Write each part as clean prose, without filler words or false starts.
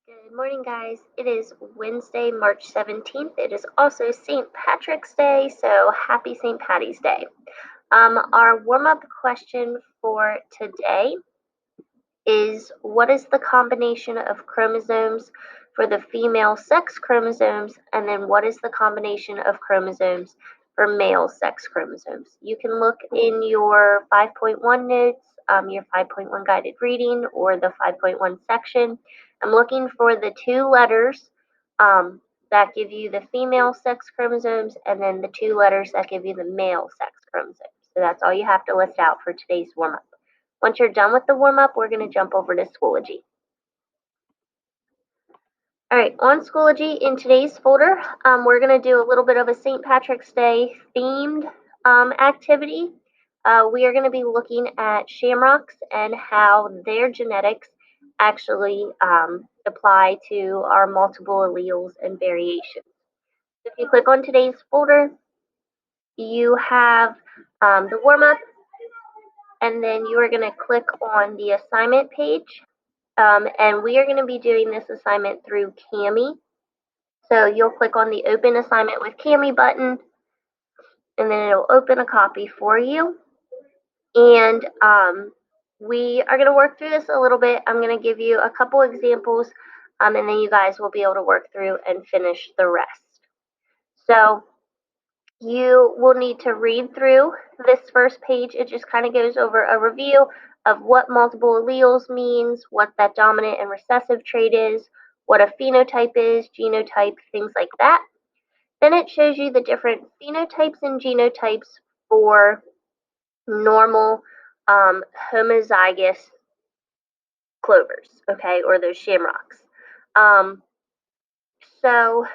Good morning, guys. It is Wednesday, March 17th. It is also St. Patrick's Day, so happy St. Patty's Day. Our warm up question for today is what is the combination of chromosomes for the female sex chromosomes, and then what is the combination of chromosomes for male sex chromosomes? You can look in your 5.1 notes, your 5.1 guided reading, or the 5.1 section. I'm looking for the two letters that give you the female sex chromosomes, and then the two letters that give you the male sex chromosomes. So that's all you have to list out for today's warm up. Once you're done with the warm-up, we're going to jump over to Schoology. All right, on Schoology, in today's folder, we're going to do a little bit of a St. Patrick's Day themed activity. We are going to be looking at shamrocks and how their genetics actually apply to our multiple alleles and variations. If you click on today's folder, you have the warm-up, and then you are going to click on the assignment page. And we are going to be doing this assignment through Kami. So you'll click on the Open Assignment with Kami button, and then it'll open a copy for you. And we are going to work through this a little bit. I'm going to give you a couple examples, and then you guys will be able to work through and finish the rest. So you will need to read through this first page. It just kind of goes over a review of what multiple alleles means, what that dominant and recessive trait is, what a phenotype is, genotype, things like that. Then it shows you the different phenotypes and genotypes for normal homozygous clovers, okay, or those shamrocks. So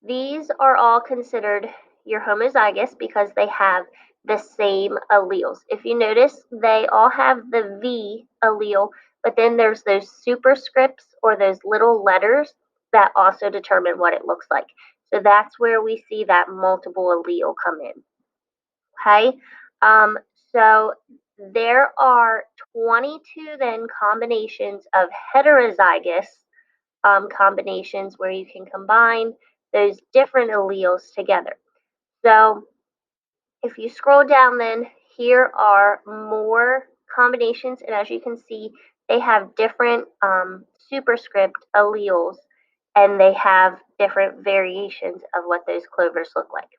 these are all considered your homozygous because they have the same alleles. If you notice, they all have the V allele, but then there's those superscripts or those little letters that also determine what it looks like. So that's where we see that multiple allele come in. Okay, so there are 22 then combinations of heterozygous combinations where you can combine those different alleles together. So if you scroll down then, here are more combinations, and as you can see, they have different superscript alleles, and they have different variations of what those clovers look like.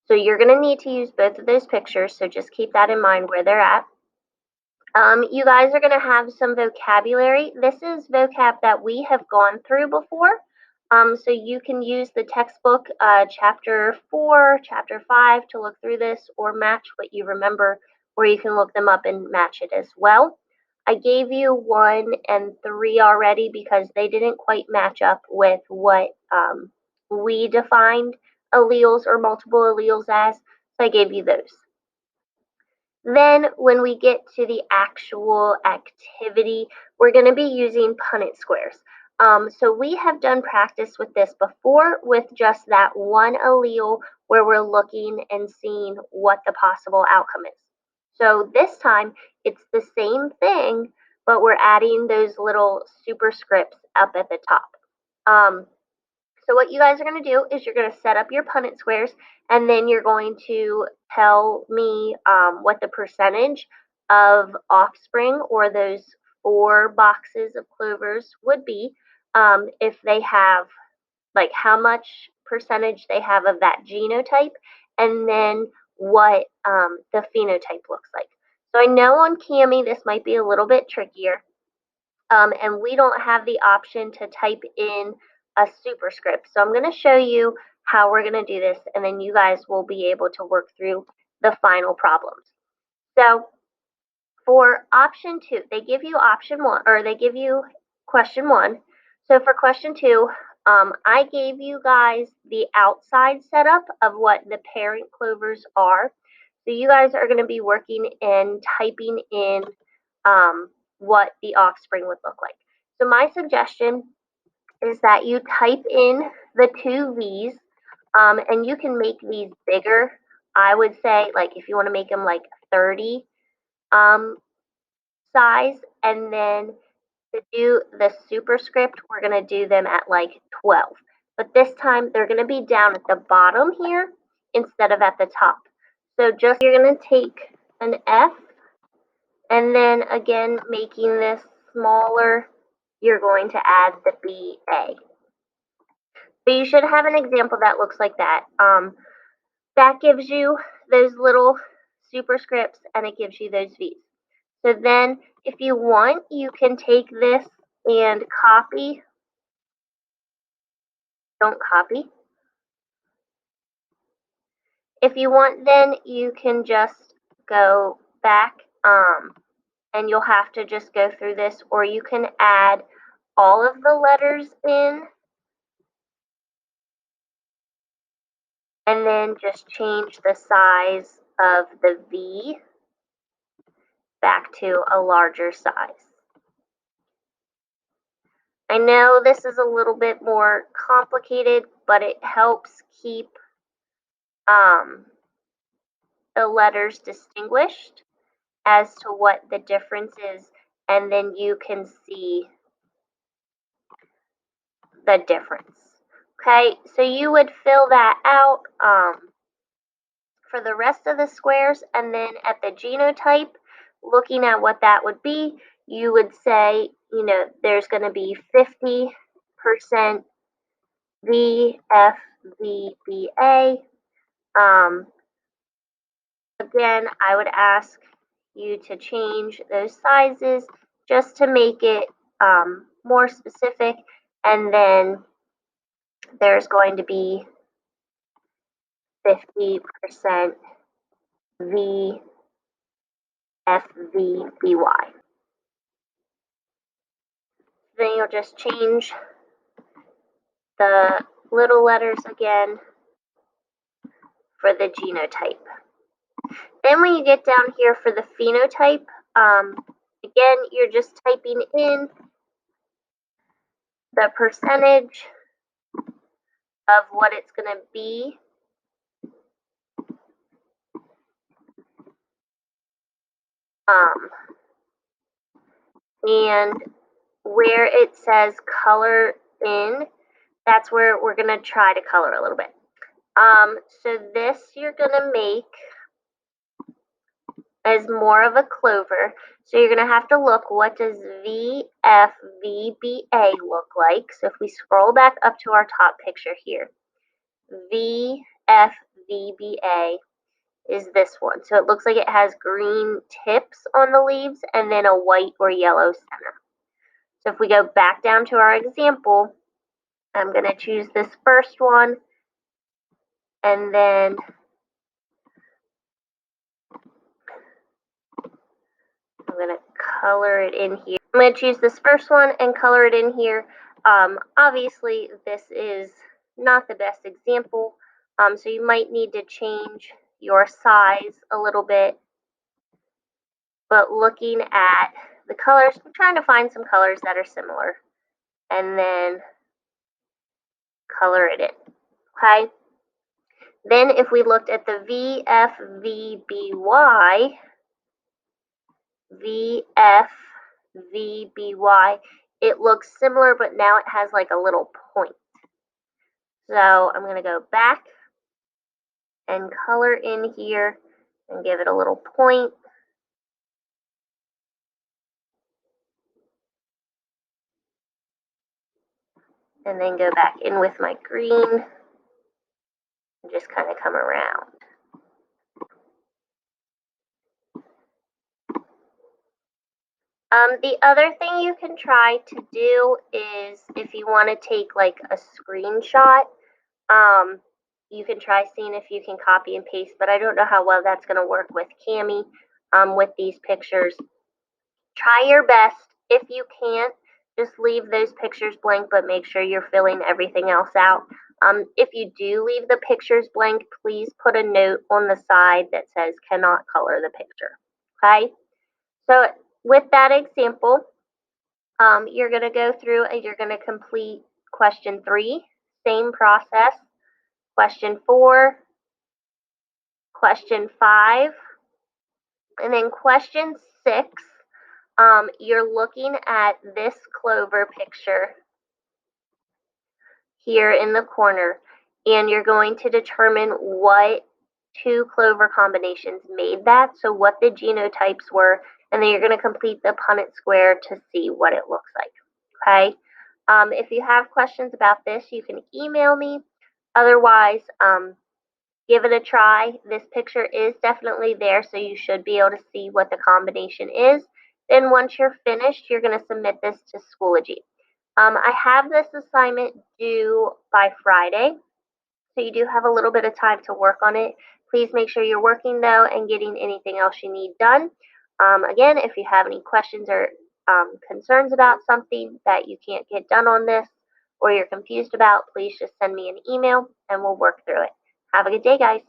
So you're going to need to use both of those pictures, so just keep that in mind where they're at. You guys are going to have some vocabulary. This is vocab that we have gone through before. So you can use the textbook chapter 4, chapter 5 to look through this or match what you remember, or you can look them up and match it as well. I gave you 1 and 3 already because they didn't quite match up with what we defined alleles or multiple alleles as, so I gave you those. Then when we get to the actual activity, we're going to be using Punnett squares. So we have done practice with this before with just that one allele where we're looking and seeing what the possible outcome is. So this time it's the same thing, but we're adding those little superscripts up at the top. So what you guys are going to do is you're going to set up your Punnett squares, and then you're going to tell me what the percentage of offspring or those 4 boxes of clovers would be if they have, like, how much percentage they have of that genotype, and then what the phenotype looks like. So I know on Kami this might be a little bit trickier, and we don't have the option to type in a superscript. So I'm going to show you how we're going to do this, and then you guys will be able to work through the final problems. So for option 2, they give you option 1, or they give you question 1. So for question 2, I gave you guys the outside setup of what the parent clovers are. So you guys are going to be working and typing in what the offspring would look like. So my suggestion is that you type in the 2 V's, and you can make these bigger. I would say, like, if you want to make them like 30 size, and then to do the superscript, we're going to do them at like 12. But this time, they're going to be down at the bottom here instead of at the top. So just you're going to take an F, and then again, making this smaller, you're going to add the BA. So you should have an example that looks like that. That gives you those little superscripts, and it gives you those V's. So then, if you want, you can take this and copy. Don't copy. If you want, then you can just go back, and you'll have to just go through this, or you can add all of the letters in, and then just change the size of the V back to a larger size. I know this is a little bit more complicated, but it helps keep the letters distinguished as to what the difference is, and then you can see the difference. Okay, so you would fill that out for the rest of the squares, and then at the genotype, looking at what that would be, you would say, you know, there's going to be 50% VFVBA. Again, I would ask you to change those sizes just to make it more specific, and then there's going to be 50% VFVBY. Then you'll just change the little letters again for the genotype. Then when you get down here for the phenotype, again, you're just typing in the percentage of what it's going to be. And where it says color in, that's where we're going to try to color a little bit. So this you're going to make as more of a clover. So you're going to have to look, what does VFVBA look like? So if we scroll back up to our top picture here, VFVBA is this one. So it looks like it has green tips on the leaves and then a white or yellow center. So if we go back down to our example, I'm going to choose this first one, and then I'm going to color it in here. I'm going to choose this first one and color it in here. Obviously, this is not the best example, so you might need to change your size a little bit. But looking at the colors, I'm trying to find some colors that are similar, and then color it in. Okay? Then if we looked at the VFVBY, it looks similar, but now it has like a little point. So I'm going to go back and color in here and give it a little point. And then go back in with my green and just kind of come around. The other thing you can try to do is, if you want to take like a screenshot, you can try seeing if you can copy and paste, but I don't know how well that's going to work with Cami with these pictures. Try your best. If you can't, just leave those pictures blank, but make sure you're filling everything else out. If you do leave the pictures blank, please put a note on the side that says cannot color the picture. Okay? So with that example, you're going to go through and you're going to complete question 3, same process, question 4, question 5, and then question 6. you're looking at this clover picture here in the corner, and you're going to determine what two clover combinations made that, so what the genotypes were, and then you're going to complete the Punnett square to see what it looks like. Okay? If you have questions about this, you can email me. Otherwise, give it a try. This picture is definitely there, so you should be able to see what the combination is. Then once you're finished, you're going to submit this to Schoology. I have this assignment due by Friday, so you do have a little bit of time to work on it. Please make sure you're working though and getting anything else you need done. Again, if you have any questions or concerns about something that you can't get done on this or you're confused about, please just send me an email and we'll work through it. Have a good day, guys.